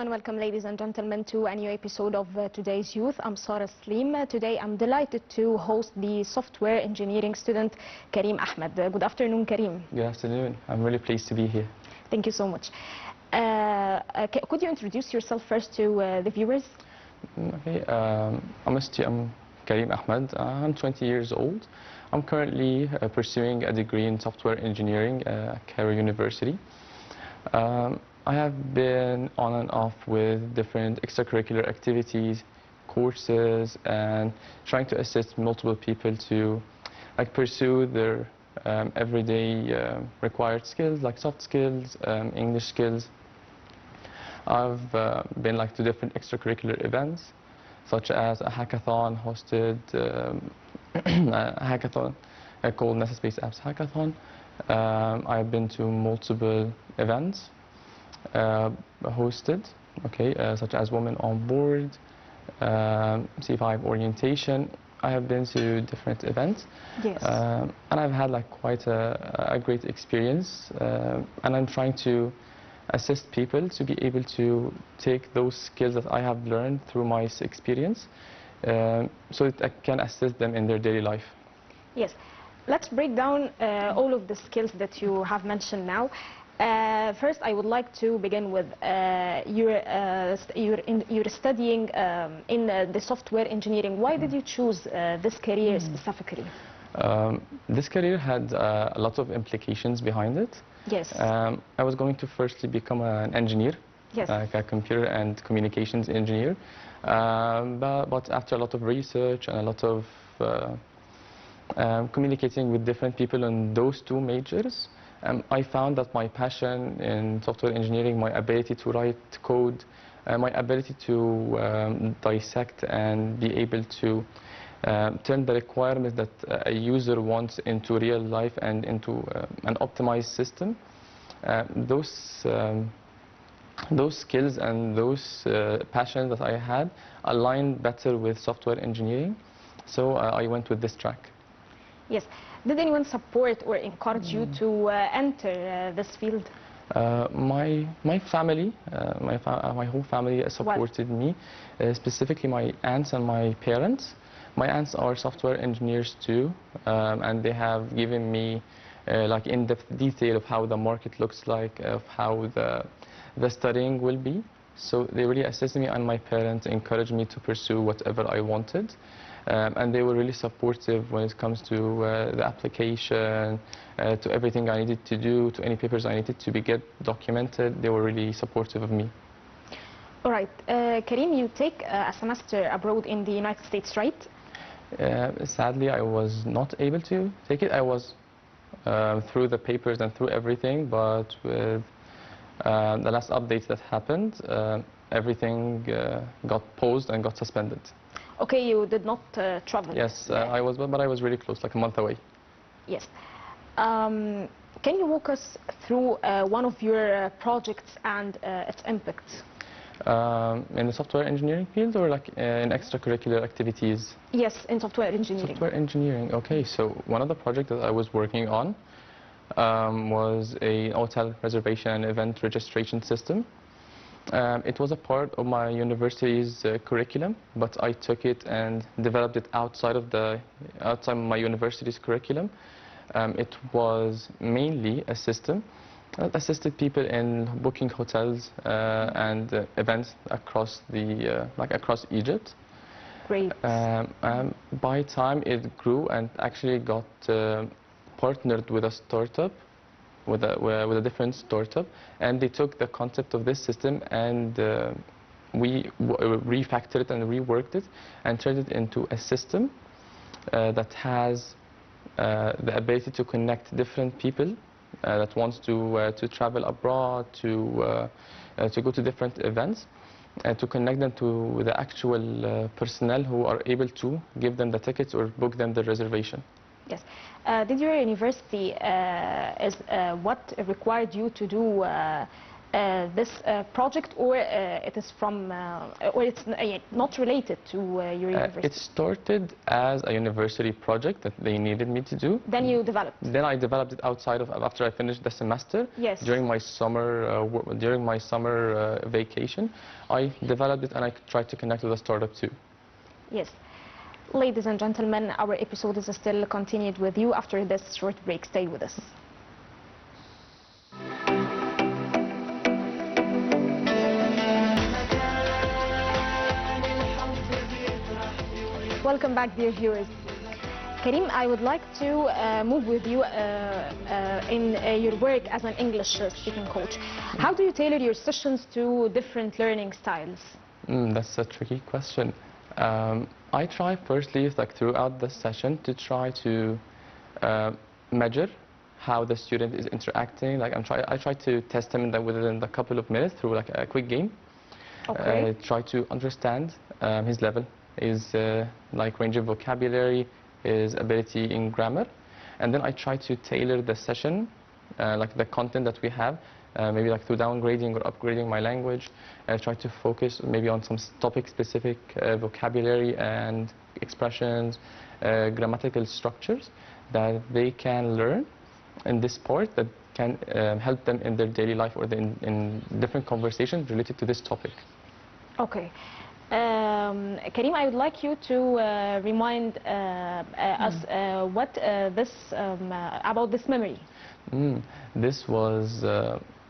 and welcome, ladies and gentlemen, to a new episode of Today's Youth. I'm Sarah Slim. Today I'm delighted to host the software engineering student Karim Ahmed. Good afternoon, Karim. Good afternoon. I'm really pleased to be here. Thank you so much. Could you introduce yourself first to the viewers? Okay, I'm Karim Ahmed. I'm 20 years old. I'm currently pursuing a degree in software engineering at Cairo University. I have been on and off with different extracurricular activities, courses, and trying to assist multiple people to pursue their everyday required skills, like soft skills, English skills. I've been to different extracurricular events, such as a hackathon hosted, a hackathon called NASA Space Apps Hackathon. I've been to multiple events hosted, such as Women on Board, C5 orientation. I have been to different events, yes. And I've had quite a great experience, and I'm trying to assist people to be able to take those skills that I have learned through my experience, so that I can assist them in their daily life. Yes, let's break down all of the skills that you have mentioned now. First, I would like to begin with you're studying in the software engineering. Why did you choose this career specifically? This career had a lot of implications behind it. Yes. I was going to firstly become an engineer, yes. Like a computer and communications engineer. But after a lot of research and a lot of communicating with different people in those two majors, I found that my passion in software engineering, my ability to write code, my ability to dissect and be able to turn the requirements that a user wants into real life and into an optimized system, those skills and those passions that I had aligned better with software engineering, so I went with this track. Yes. Did anyone support or encourage you to enter this field? My family, my whole family supported me, specifically my aunts and my parents. My aunts are software engineers too, and they have given me in-depth detail of how the market looks like, of how the studying will be. So they really assisted me, and my parents encouraged me to pursue whatever I wanted. And they were really supportive when it comes to the application, to everything I needed to do, to any papers I needed to get documented. They were really supportive of me. All right. Karim, you take a semester abroad in the United States, right? Sadly, I was not able to take it. I was through the papers and through everything, but with the last updates that happened, everything got paused and got suspended. Okay, you did not travel. Yes, I was, but I was really close, like a month away. Yes. Can you walk us through one of your projects and its impact? In the software engineering field, or in extracurricular activities? Yes, in software engineering. Software engineering, okay. So one of the projects that I was working on was a hotel reservation and event registration system. It was a part of my university's curriculum, but I took it and developed it outside my university's curriculum. It was mainly a system that assisted people in booking hotels and events across across Egypt. Great. By time it grew and actually got partnered with a startup, with a different startup, and they took the concept of this system and we refactored it and reworked it and turned it into a system that has the ability to connect different people that wants to travel abroad, to go to different events, and to connect them to the actual personnel who are able to give them the tickets or book them the reservation. Yes. Did your university what required you to do this project, or it is from, or it's not related to your university? It started as a university project that they needed me to do. Then you developed? Then I developed it outside of, after I finished the semester. Yes. During my summer, vacation, I developed it and I tried to connect with a startup too. Yes. Ladies and gentlemen, our episode is still continued with you after this short break. Stay with us. Welcome back, dear viewers. Karim, I would like to move with you in your work as an English speaking coach. How do you tailor your sessions to different learning styles? That's a tricky question. I try firstly, like throughout the session, to try to measure how the student is interacting. Like I try to test him within a couple of minutes through like a quick game. Okay. Try to understand his level, his like range of vocabulary, his ability in grammar, and then I try to tailor the session, like the content that we have, maybe like through downgrading or upgrading my language. I try to focus maybe on some topic-specific vocabulary and expressions, grammatical structures that they can learn in this part that can help them in their daily life or in different conversations related to this topic. Okay. Karim, I would like you to remind us what about this memory. This was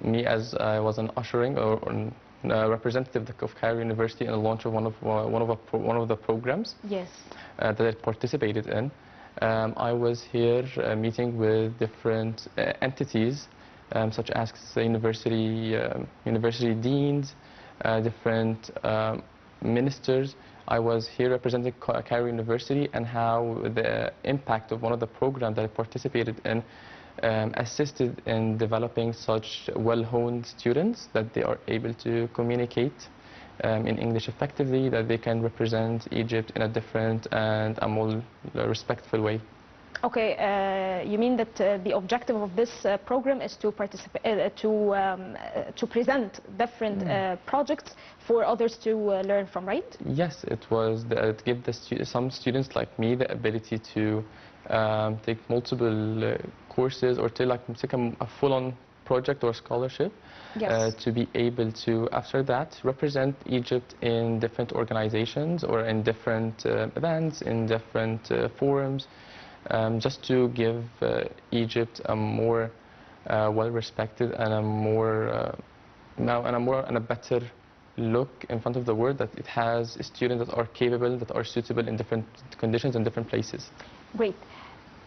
me as I was an ushering or representative of Cairo University in the launch of one of the programs. Yes. That I participated in. I was here meeting with different entities, such as the university deans, different ministers. I was here representing Cairo University and how the impact of one of the programs that I participated in assisted in developing such well-honed students that they are able to communicate in English effectively, that they can represent Egypt in a different and a more respectful way. Okay, you mean that the objective of this program is to participate, to present different projects for others to learn from, right? Yes, it was to give some students like me the ability to take multiple courses or to take a full-on project or scholarship. Yes. To be able to, after that, represent Egypt in different organizations or in different events, in different forums, just to give Egypt a more well-respected and a better look in front of the world, that it has students that are capable, that are suitable in different conditions and different places. Great.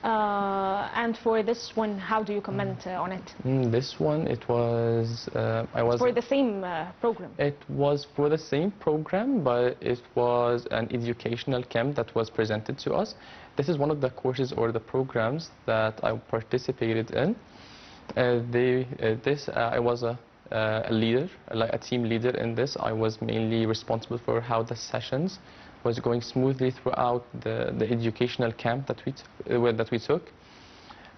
And for this one, how do you comment on it? This one, it was for the same program. It was for the same program, but it was an educational camp that was presented to us. This is one of the courses or the programs that I participated in. I was a leader, like a team leader in this. I was mainly responsible for how the sessions was going smoothly throughout the educational camp that we took.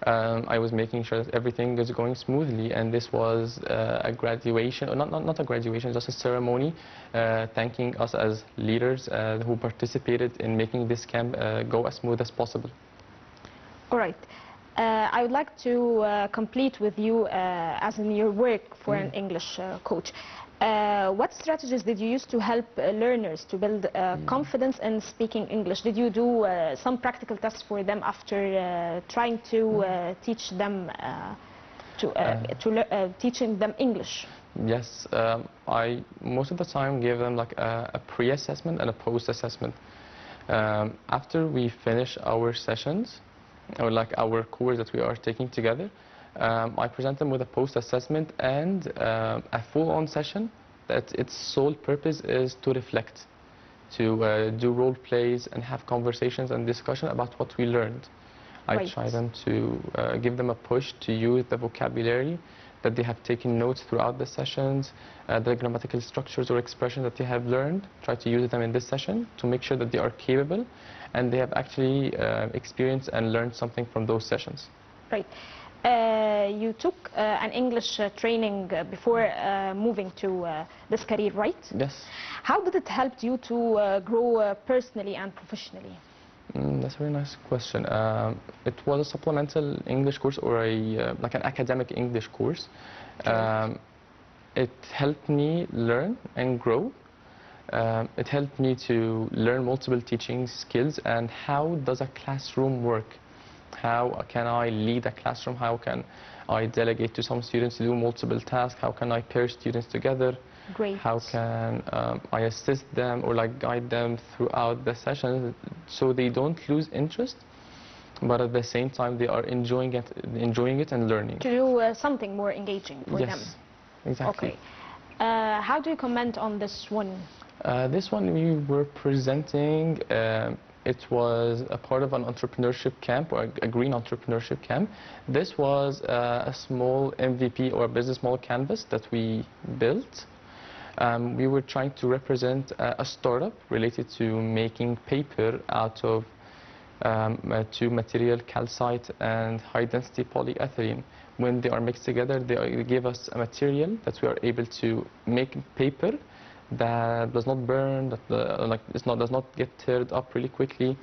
I was making sure that everything is going smoothly, and this was a graduation, or not a graduation, just a ceremony thanking us as leaders who participated in making this camp go as smooth as possible. All right. I would like to complete with you as in your work for an English coach. What strategies did you use to help learners to build confidence in speaking English? Did you do some practical tests for them after trying to teach them teaching them English? Yes, I most of the time gave them like a pre-assessment and a post-assessment. After we finish our sessions, or like our course that we are taking together, I present them with a post-assessment and a full-on session that its sole purpose is to reflect, to do role plays and have conversations and discussion about what we learned. Right. I try them to give them a push to use the vocabulary that they have taken notes throughout the sessions, the grammatical structures or expressions that they have learned, try to use them in this session to make sure that they are capable and they have actually experienced and learned something from those sessions. Right. You took an English training before moving to this career, right? Yes. How did it help you to grow personally and professionally? That's a very nice question. It was a supplemental English course or like an academic English course. It helped me learn and grow. It helped me to learn multiple teaching skills and how does a classroom work. How can I lead a classroom? How can I delegate to some students to do multiple tasks? How can I pair students together? Great. How can I assist them or like guide them throughout the session so they don't lose interest, but at the same time they are enjoying it and learning. To do something more engaging for them. Yes, exactly. Okay. How do you comment on this one? This one we were presenting. It was a part of an entrepreneurship camp or a green entrepreneurship camp. This was a small MVP or a business model canvas that we built. We were trying to represent a startup related to making paper out of two material, calcite and high-density polyethylene. When they are mixed together, they give us a material that we are able to make paper that does not burn, that does not get teared up really quickly,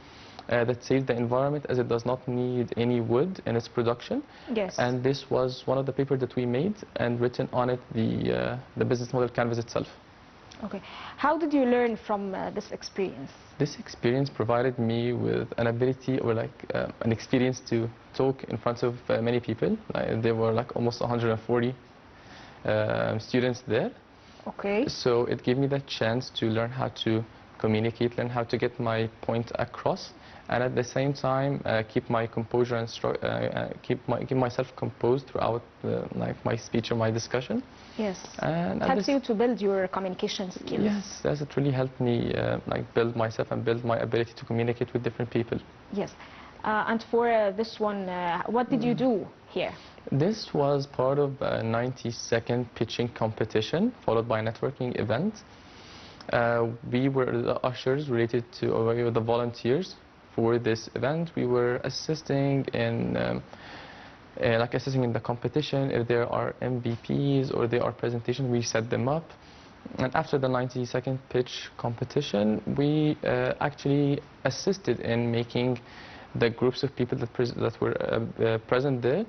that saves the environment as it does not need any wood in its production. Yes. And this was one of the papers that we made and written on it the business model canvas itself. Okay. How did you learn from this experience? This experience provided me with an ability or like an experience to talk in front of many people. There were like almost 140 students there. Okay. So it gave me the chance to learn how to communicate, learn how to get my point across, and at the same time keep my composure and keep myself composed throughout like my speech or my discussion. Yes. And it helps you to build your communication skills. Yes, it really helped me like build myself and build my ability to communicate with different people. Yes. And for this one, what did you do here? This was part of a 90-second pitching competition followed by a networking event. We were the ushers related to, or we were the volunteers for this event. We were assisting in assisting in the competition. If there are MVPs or there are presentations, we set them up. And after the 90-second pitch competition, we actually assisted in making the groups of people that were present there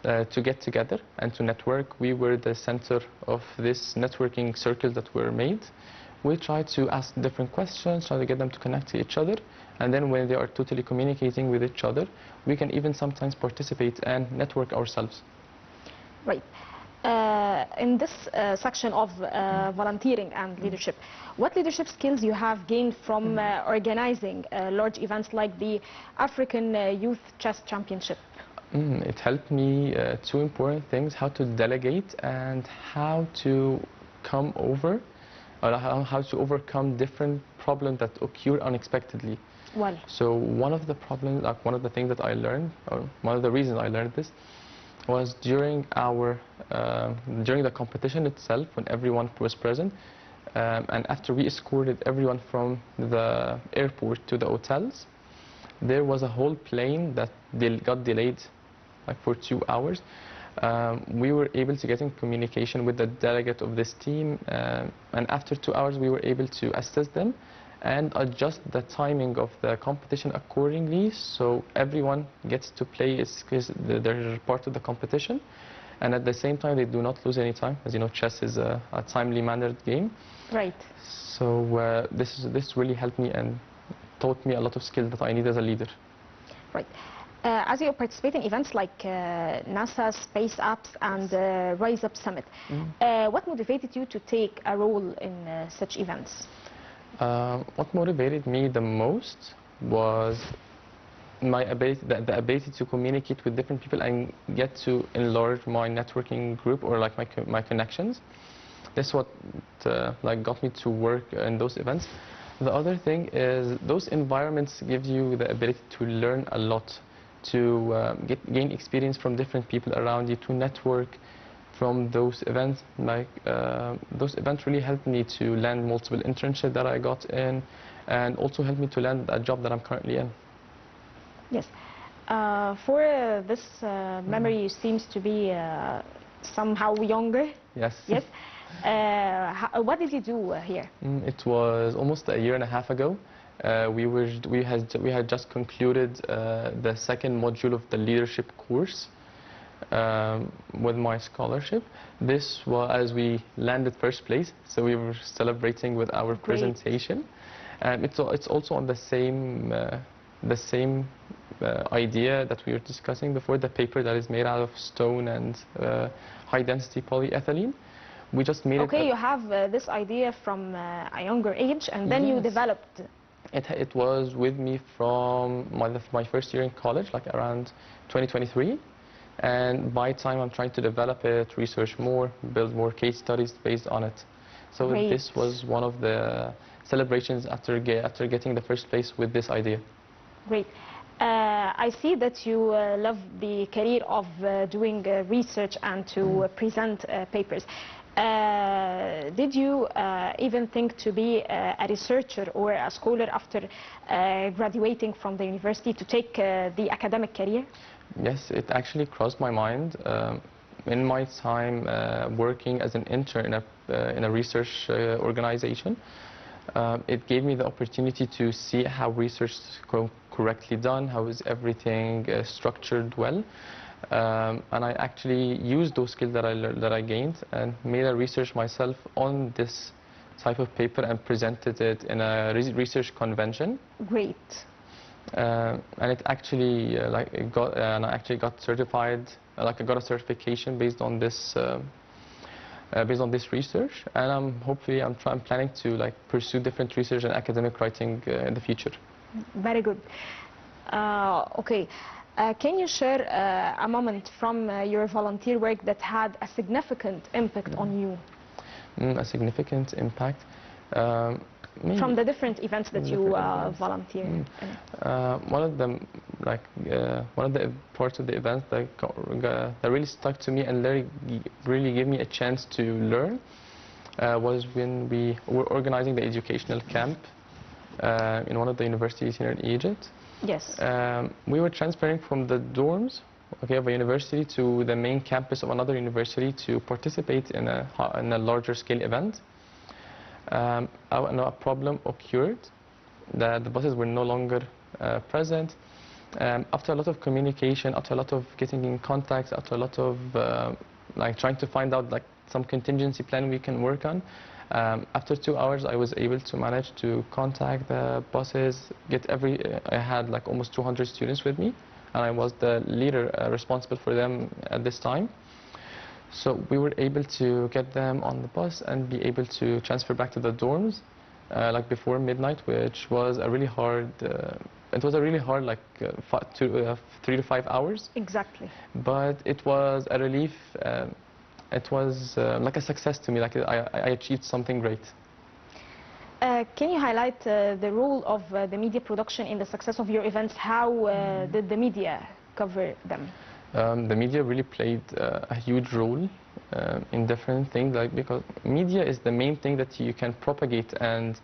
to get together and to network. We were the center of this networking circle that were made. We tried to ask different questions, try to get them to connect to each other, and then when they are totally communicating with each other, we can even sometimes participate and network ourselves. Right. In this section of volunteering and leadership, what leadership skills you have gained from organizing large events like the African Youth Chess Championship? It helped me two important things: how to delegate and how to come over, or how to overcome different problems that occur unexpectedly. Well, so one of the problems, like one of the things that I learned, or one of the reasons I learned this, was during the competition itself, when everyone was present, and after we escorted everyone from the airport to the hotels, there was a whole plane that got delayed like for 2 hours. We were able to get in communication with the delegate of this team, and after 2 hours we were able to assist them and adjust the timing of the competition accordingly, so everyone gets to play their part of the competition, and at the same time they do not lose any time. As you know, chess is a timely mannered game. Right. So this really helped me and taught me a lot of skills that I need as a leader. Right. As you participate in events like NASA Space Apps and Rise Up Summit, what motivated you to take a role in such events? What motivated me the most was my ability, the ability to communicate with different people and get to enlarge my networking group or like my connections. That's what like got me to work in those events. The other thing is those environments give you the ability to learn a lot, to gain experience from different people around you, to network from those events. Like those events really helped me to land multiple internships that I got in, and also helped me to land a job that I'm currently in. Yes. For this memory seems to be somehow younger. Yes. Yes. What did you do here? It was almost a year and a half ago. We had just concluded the second module of the leadership course with my scholarship. This was as we landed first place, so we were celebrating with our presentation. It's also on the same idea that we were discussing before, the paper that is made out of stone and high density polyethylene. We just made it. Okay, you have this idea from a younger age, and then you developed. It was with me from my first year in college, like around 2023. And by time I'm trying to develop it, research more, build more case studies based on it. So Great. This was one of the celebrations after getting the first place with this idea. Great. I see that you love the career of doing research and to present papers. Did you even think to be a researcher or a scholar after graduating from the university to take the academic career? Yes, it actually crossed my mind. In my time working as an intern in a research organization, it gave me the opportunity to see how research is correctly done, how is everything structured well. And I actually used those skills that I gained and made a research myself on this type of paper and presented it in a research convention. Great. And it actually and I actually got certified. I got a certification based on this research, and hopefully I'm planning to pursue different research and academic writing in the future. Very good. Okay. Can you share a moment from your volunteer work that had a significant impact on you? A significant impact? From the different events that you volunteer in. One of them, one of the parts of the event that really stuck to me and really gave me a chance to learn was when we were organizing the educational camp in one of the universities here in Egypt. Yes. We were transferring from the dorms of a university to the main campus of another university to participate in a larger scale event. A problem occurred that the buses were no longer present. After a lot of communication, after a lot of getting in contact, after a lot of trying to find out some contingency plan we can work on, after 2 hours I was able to manage to contact the buses, I had almost 200 students with me, and I was the leader responsible for them at this time. So we were able to get them on the bus and be able to transfer back to the dorms before midnight, which was a really hard, it was a really hard 3 to 5 hours. Exactly. But it was a relief, it was like a success to me, I achieved something great. Can you highlight the role of the media production in the success of your events? How did the media cover them? The media really played a huge role in different things, because media is the main thing that you can propagate and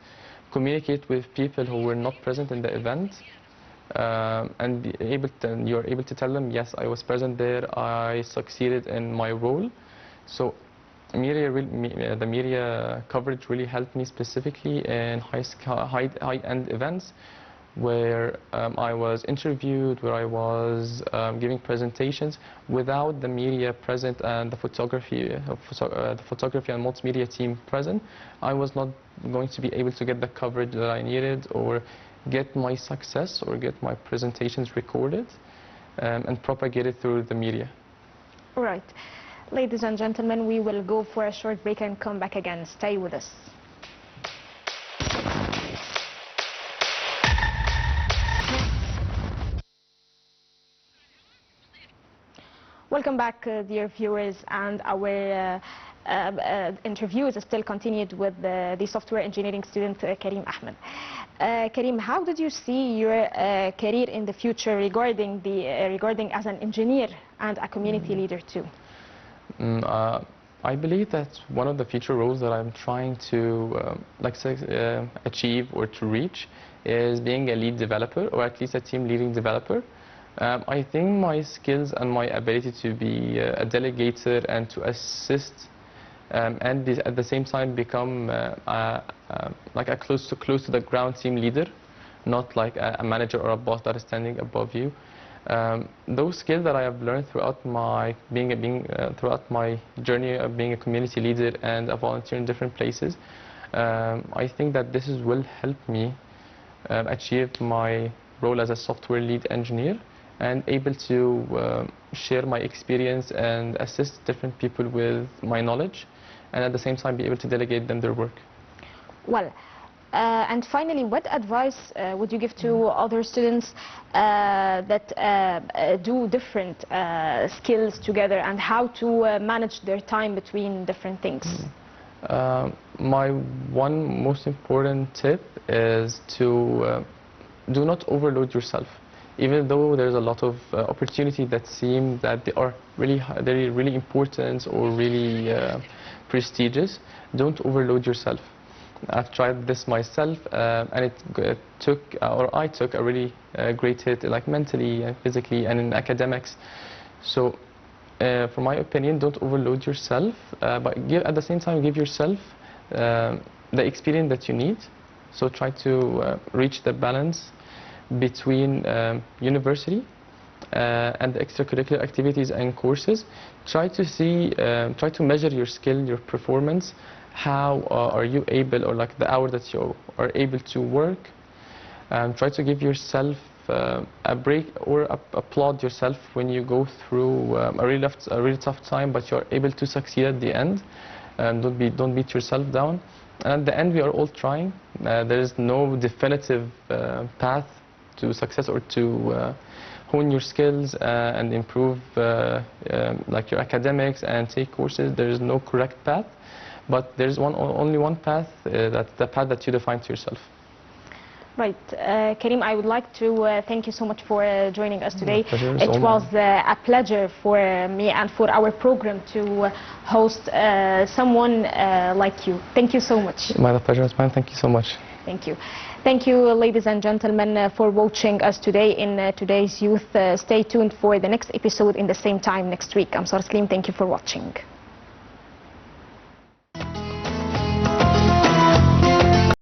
communicate with people who were not present in the event, and you're able to tell them, yes, I was present there, I succeeded in my role. So the media coverage really helped me specifically in high-end events, where I was interviewed, where I was giving presentations without the media present and the photography and multimedia team present. I was not going to be able to get the coverage that I needed, or get my success, or get my presentations recorded and propagated through the media. All right. Ladies and gentlemen, we will go for a short break and come back again. Stay with us. Welcome back, dear viewers, and our interview is still continued with the software engineering student Karim Ahmed. Karim, how did you see your career in the future regarding as an engineer and a community leader too? I believe that one of the future roles that I'm trying to achieve or to reach is being a lead developer, or at least a team leading developer. I think my skills and my ability to be a delegator and to assist, and at the same time become like a close to the ground team leader, not like a manager or a boss that is standing above you. Those skills that I have learned throughout my throughout my journey of being a community leader and a volunteer in different places, I think that this will help me achieve my role as a software lead engineer and able to share my experience and assist different people with my knowledge, and at the same time be able to delegate them their work. Well, and finally, what advice would you give to other students that do different skills together, and how to manage their time between different things? My one most important tip is to do not overload yourself. Even though there's a lot of opportunity that seem that they are really important or really prestigious, don't overload yourself. I've tried this myself, and I took a really great hit, like mentally and physically and in academics. So, for my opinion, don't overload yourself, but at the same time give yourself the experience that you need. So try to reach the balance between university and the extracurricular activities and courses. Try to measure your skill, your performance. How are you able, or like the hour that you are able to work. Try to give yourself a break, or applaud yourself when you go through a really tough time, but you're able to succeed at the end. Don't beat yourself down. And at the end, we are all trying. There is no definitive path to success or to hone your skills and improve like your academics and take courses. There is no correct path, but there is only one path. That's the path that you define to yourself. Right. Karim, I would like to thank you so much for joining us today. It was a pleasure for me and for our program to host someone like you. Thank you so much. My pleasure is mine. Thank you so much. Thank you. Thank you, ladies and gentlemen, for watching us today in today's Youth. Stay tuned for the next episode in the same time next week. I'm Salim. Thank you for watching.